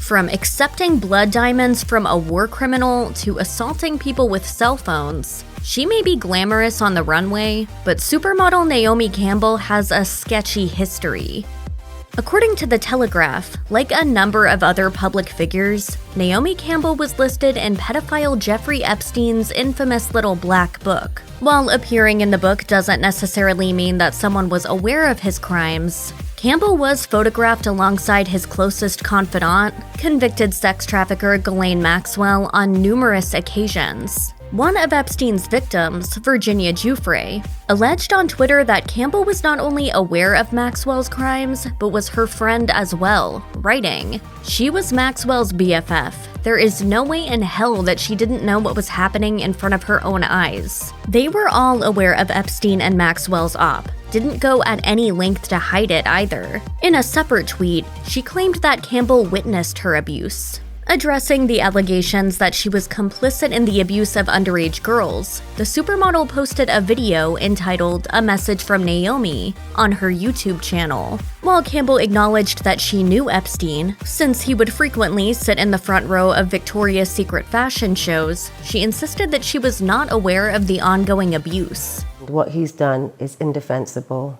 From accepting blood diamonds from a war criminal to assaulting people with cell phones, she may be glamorous on the runway, but supermodel Naomi Campbell has a sketchy history. According to The Telegraph, like a number of other public figures, Naomi Campbell was listed in pedophile Jeffrey Epstein's infamous Little Black Book. While appearing in the book doesn't necessarily mean that someone was aware of his crimes, Campbell was photographed alongside his closest confidant, convicted sex trafficker Ghislaine Maxwell, on numerous occasions. One of Epstein's victims, Virginia Giuffre, alleged on Twitter that Campbell was not only aware of Maxwell's crimes, but was her friend as well, writing, "She was Maxwell's BFF. There is no way in hell that she didn't know what was happening in front of her own eyes." They were all aware of Epstein and Maxwell's op, didn't go at any length to hide it either. In a separate tweet, she claimed that Campbell witnessed her abuse. Addressing the allegations that she was complicit in the abuse of underage girls, the supermodel posted a video entitled "A Message from Naomi" on her YouTube channel. While Campbell acknowledged that she knew Epstein, since he would frequently sit in the front row of Victoria's Secret fashion shows, she insisted that she was not aware of the ongoing abuse. What he's done is indefensible.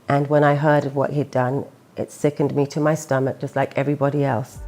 And when I heard of what he'd done, it sickened me to my stomach, just like everybody else.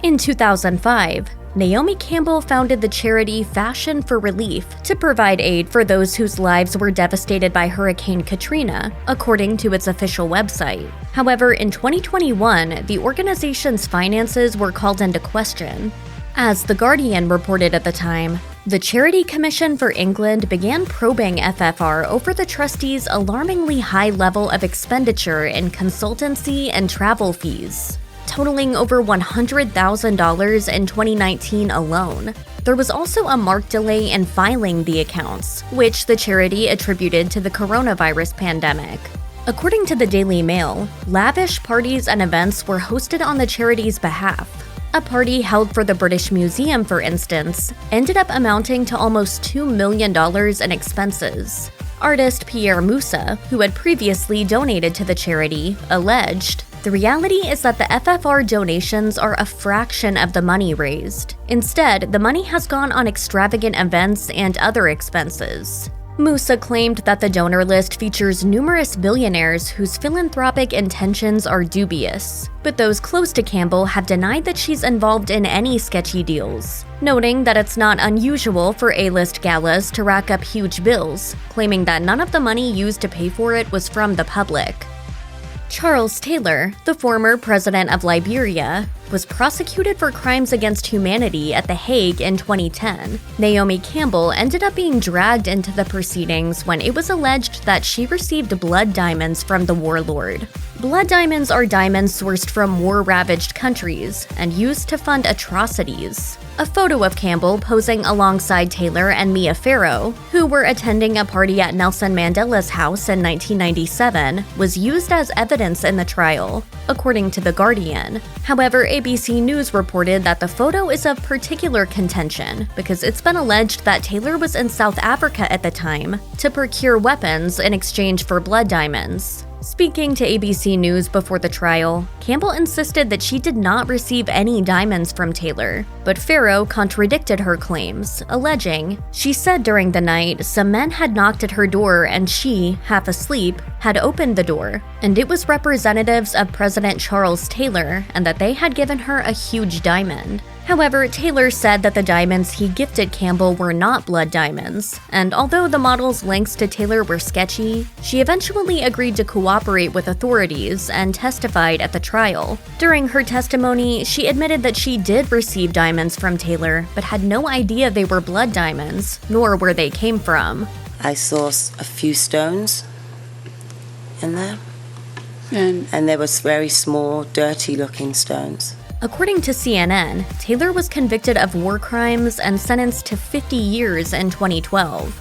In 2005, Naomi Campbell founded the charity Fashion for Relief to provide aid for those whose lives were devastated by Hurricane Katrina, according to its official website. However, in 2021, the organization's finances were called into question. As The Guardian reported at the time, the Charity Commission for England began probing FFR over the trustees' alarmingly high level of expenditure in consultancy and travel fees, totaling over $100,000 in 2019 alone. There was also a marked delay in filing the accounts, which the charity attributed to the coronavirus pandemic. According to the Daily Mail, lavish parties and events were hosted on the charity's behalf. A party held for the British Museum, for instance, ended up amounting to almost $2 million in expenses. Artist Pierre Moussa, who had previously donated to the charity, alleged, "The reality is that the FFR donations are a fraction of the money raised. Instead, the money has gone on extravagant events and other expenses." Moussa claimed that the donor list features numerous billionaires whose philanthropic intentions are dubious, but those close to Campbell have denied that she's involved in any sketchy deals, noting that it's not unusual for A-list galas to rack up huge bills, claiming that none of the money used to pay for it was from the public. Charles Taylor, the former president of Liberia, was prosecuted for crimes against humanity at The Hague in 2010. Naomi Campbell ended up being dragged into the proceedings when it was alleged that she received blood diamonds from the warlord. Blood diamonds are diamonds sourced from war-ravaged countries and used to fund atrocities. A photo of Campbell posing alongside Taylor and Mia Farrow, who were attending a party at Nelson Mandela's house in 1997, was used as evidence in the trial, according to The Guardian. However, ABC News reported that the photo is of particular contention because it's been alleged that Taylor was in South Africa at the time to procure weapons in exchange for blood diamonds. Speaking to ABC News before the trial, Campbell insisted that she did not receive any diamonds from Taylor, but Farrow contradicted her claims, alleging, "She said during the night some men had knocked at her door and she, half asleep, had opened the door, and it was representatives of President Charles Taylor and that they had given her a huge diamond." However, Taylor said that the diamonds he gifted Campbell were not blood diamonds, and although the model's links to Taylor were sketchy, she eventually agreed to cooperate with authorities and testified at the trial. During her testimony, she admitted that she did receive diamonds from Taylor, but had no idea they were blood diamonds, nor where they came from. I saw a few stones in there, and there was very small, dirty-looking stones. According to CNN, Taylor was convicted of war crimes and sentenced to 50 years in 2012.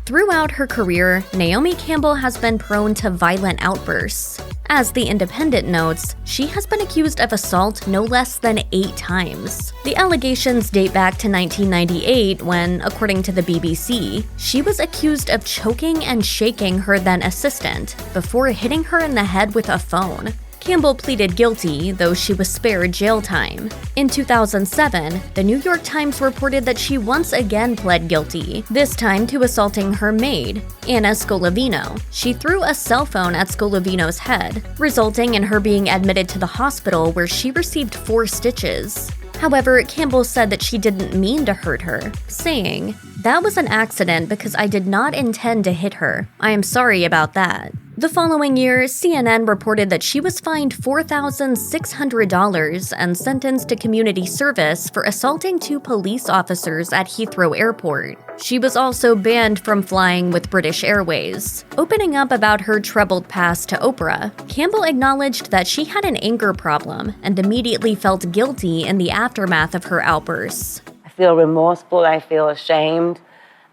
Throughout her career, Naomi Campbell has been prone to violent outbursts. As The Independent notes, she has been accused of assault no less than 8 times. The allegations date back to 1998 when, according to the BBC, she was accused of choking and shaking her then assistant before hitting her in the head with a phone. Campbell pleaded guilty, though she was spared jail time. In 2007, the New York Times reported that she once again pled guilty, this time to assaulting her maid, Anna Scolavino. She threw a cell phone at Scolavino's head, resulting in her being admitted to the hospital where she received 4 stitches. However, Campbell said that she didn't mean to hurt her, saying, "That was an accident because I did not intend to hit her. I am sorry about that." The following year, CNN reported that she was fined $4,600 and sentenced to community service for assaulting 2 police officers at Heathrow Airport. She was also banned from flying with British Airways. Opening up about her troubled past to Oprah, Campbell acknowledged that she had an anger problem and immediately felt guilty in the aftermath of her outbursts. I feel remorseful, I feel ashamed.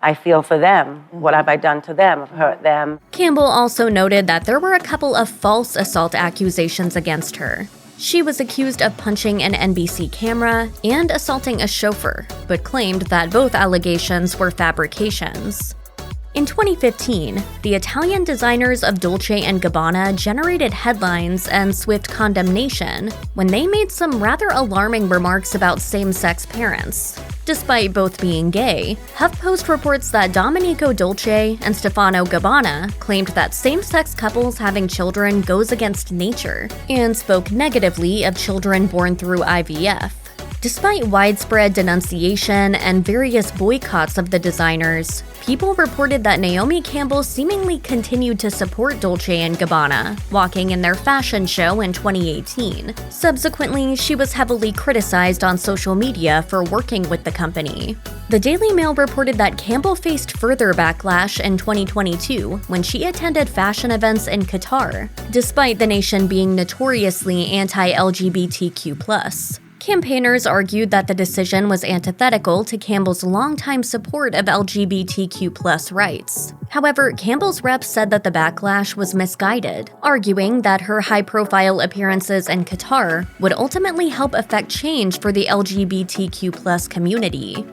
I feel for them. What have I done to them? I've hurt them. Campbell also noted that there were a couple of false assault accusations against her. She was accused of punching an NBC camera and assaulting a chauffeur, but claimed that both allegations were fabrications. In 2015, the Italian designers of Dolce & Gabbana generated headlines and swift condemnation when they made some rather alarming remarks about same-sex parents. Despite both being gay, HuffPost reports that Domenico Dolce and Stefano Gabbana claimed that same-sex couples having children goes against nature, and spoke negatively of children born through IVF. Despite widespread denunciation and various boycotts of the designers, people reported that Naomi Campbell seemingly continued to support Dolce & Gabbana, walking in their fashion show in 2018. Subsequently, she was heavily criticized on social media for working with the company. The Daily Mail reported that Campbell faced further backlash in 2022 when she attended fashion events in Qatar, despite the nation being notoriously anti-LGBTQ+. Campaigners argued that the decision was antithetical to Campbell's longtime support of LGBTQ+ rights. However, Campbell's reps said that the backlash was misguided, arguing that her high-profile appearances in Qatar would ultimately help effect change for the LGBTQ+ community.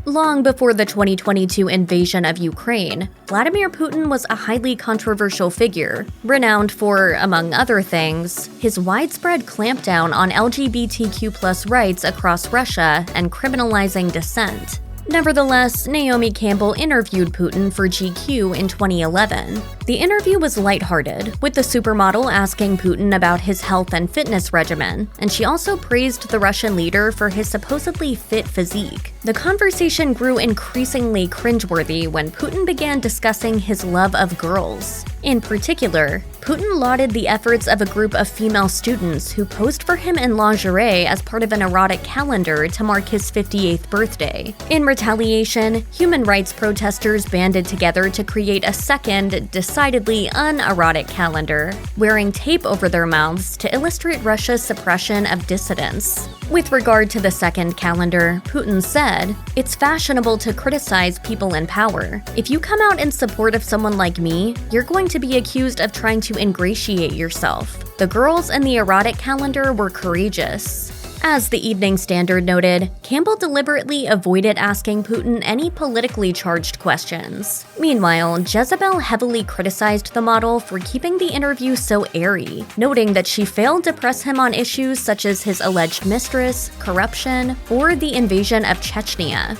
Long before the 2022 invasion of Ukraine, Vladimir Putin was a highly controversial figure, renowned for, among other things, his widespread clampdown on LGBTQ+ rights across Russia and criminalizing dissent. Nevertheless, Naomi Campbell interviewed Putin for GQ in 2011. The interview was lighthearted, with the supermodel asking Putin about his health and fitness regimen, and she also praised the Russian leader for his supposedly fit physique. The conversation grew increasingly cringeworthy when Putin began discussing his love of girls. In particular, Putin lauded the efforts of a group of female students who posed for him in lingerie as part of an erotic calendar to mark his 58th birthday. In retaliation, human rights protesters banded together to create a second, decidedly unerotic calendar, wearing tape over their mouths to illustrate Russia's suppression of dissidents. With regard to the second calendar, Putin said, "It's fashionable to criticize people in power. If you come out in support of someone like me, you're going to be accused of trying to ingratiate yourself. The girls in the erotic calendar were courageous." As the Evening Standard noted, Campbell deliberately avoided asking Putin any politically charged questions. Meanwhile, Jezebel heavily criticized the model for keeping the interview so airy, noting that she failed to press him on issues such as his alleged mistress, corruption, or the invasion of Chechnya.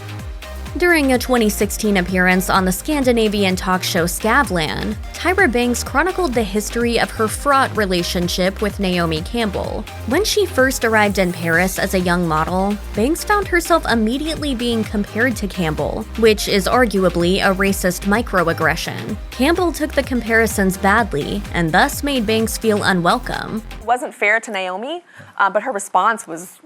During a 2016 appearance on the Scandinavian talk show Skavlan, Tyra Banks chronicled the history of her fraught relationship with Naomi Campbell. When she first arrived in Paris as a young model, Banks found herself immediately being compared to Campbell, which is arguably a racist microaggression. Campbell took the comparisons badly, and thus made Banks feel unwelcome. It wasn't fair to Naomi, but her response was,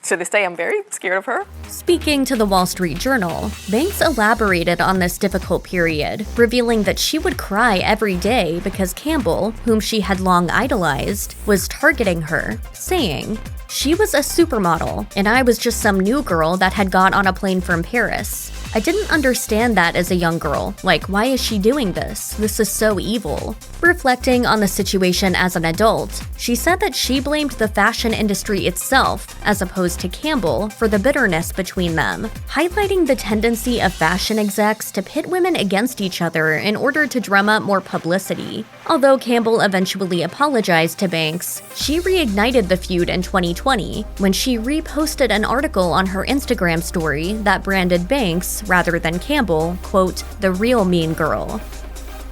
to this day, I'm very scared of her. Speaking to the Wall Street Journal, Banks elaborated on this difficult period, revealing that she would cry every day because Campbell, whom she had long idolized, was targeting her, saying, "She was a supermodel, and I was just some new girl that had got on a plane from Paris. "I didn't understand that as a young girl. Like, why is she doing this? This is so evil." Reflecting on the situation as an adult, she said that she blamed the fashion industry itself, as opposed to Campbell, for the bitterness between them, highlighting the tendency of fashion execs to pit women against each other in order to drum up more publicity. Although Campbell eventually apologized to Banks, she reignited the feud in 2020 when she reposted an article on her Instagram story that branded Banks, rather than Campbell, quote, "the real mean girl."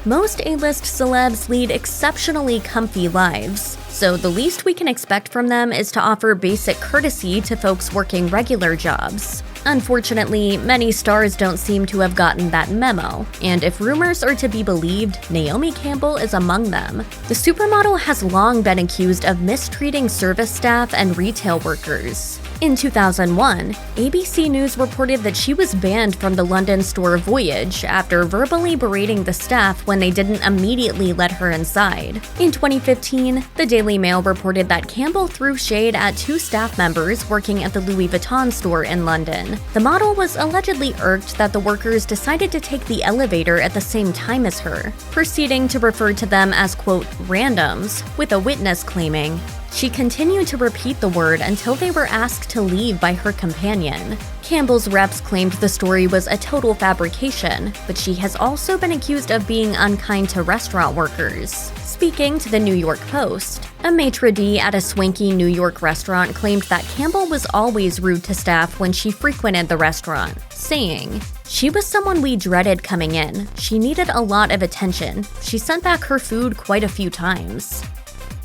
Most A-list celebs lead exceptionally comfy lives, so the least we can expect from them is to offer basic courtesy to folks working regular jobs. Unfortunately, many stars don't seem to have gotten that memo, and if rumors are to be believed, Naomi Campbell is among them. The supermodel has long been accused of mistreating service staff and retail workers. In 2001, ABC News reported that she was banned from the London store Voyage after verbally berating the staff when they didn't immediately let her inside. In 2015, the Daily Mail reported that Campbell threw shade at 2 staff members working at the Louis Vuitton store in London. The model was allegedly irked that the workers decided to take the elevator at the same time as her, proceeding to refer to them as, quote, randoms, with a witness claiming, "She continued to repeat the word until they were asked to leave by her companion." Campbell's reps claimed the story was a total fabrication, but she has also been accused of being unkind to restaurant workers. Speaking to the New York Post, a maitre d' at a swanky New York restaurant claimed that Campbell was always rude to staff when she frequented the restaurant, saying, "She was someone we dreaded coming in. She needed a lot of attention. She sent back her food quite a few times."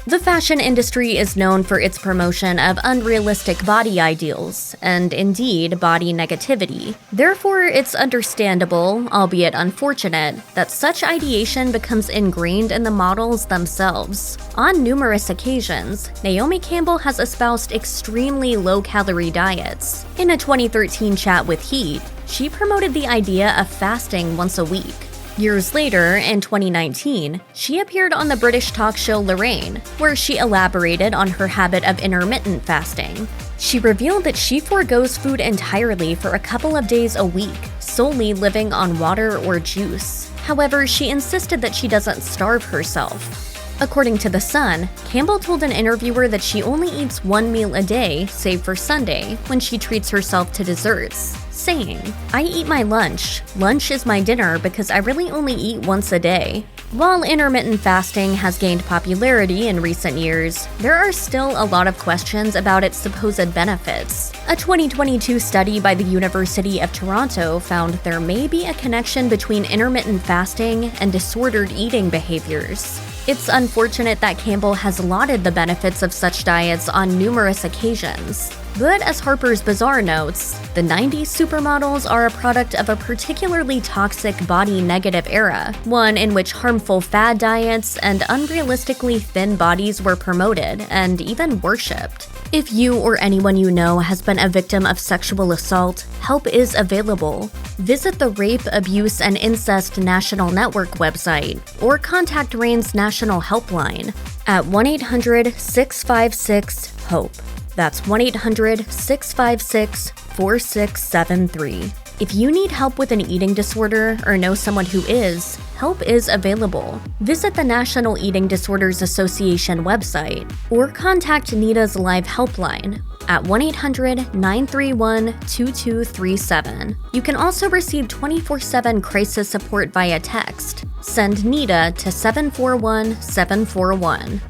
The fashion industry is known for its promotion of unrealistic body ideals, and indeed, body negativity. Therefore, it's understandable, albeit unfortunate, that such ideation becomes ingrained in the models themselves. On numerous occasions, Naomi Campbell has espoused extremely low-calorie diets. In a 2013 chat with Heat, she promoted the idea of fasting once a week. Years later, in 2019, she appeared on the British talk show Lorraine, where she elaborated on her habit of intermittent fasting. She revealed that she forgoes food entirely for a couple of days a week, solely living on water or juice. However, she insisted that she doesn't starve herself. According to The Sun, Campbell told an interviewer that she only eats 1 meal a day, save for Sunday, when she treats herself to desserts, saying, "I eat my lunch. Lunch is my dinner because I really only eat once a day." While intermittent fasting has gained popularity in recent years, there are still a lot of questions about its supposed benefits. A 2022 study by the University of Toronto found there may be a connection between intermittent fasting and disordered eating behaviors. It's unfortunate that Campbell has lauded the benefits of such diets on numerous occasions. But as Harper's Bazaar notes, the 90s supermodels are a product of a particularly toxic body-negative era, one in which harmful fad diets and unrealistically thin bodies were promoted and even worshipped. If you or anyone you know has been a victim of sexual assault, help is available. Visit the Rape, Abuse, and Incest National Network website or contact RAIN's National Helpline at 1-800-656-HOPE. That's 1-800-656-4673. If you need help with an eating disorder or know someone who is, help is available. Visit the National Eating Disorders Association website or contact NEDA's live helpline at 1-800-931-2237. You can also receive 24/7 crisis support via text. Send NEDA to 741-741.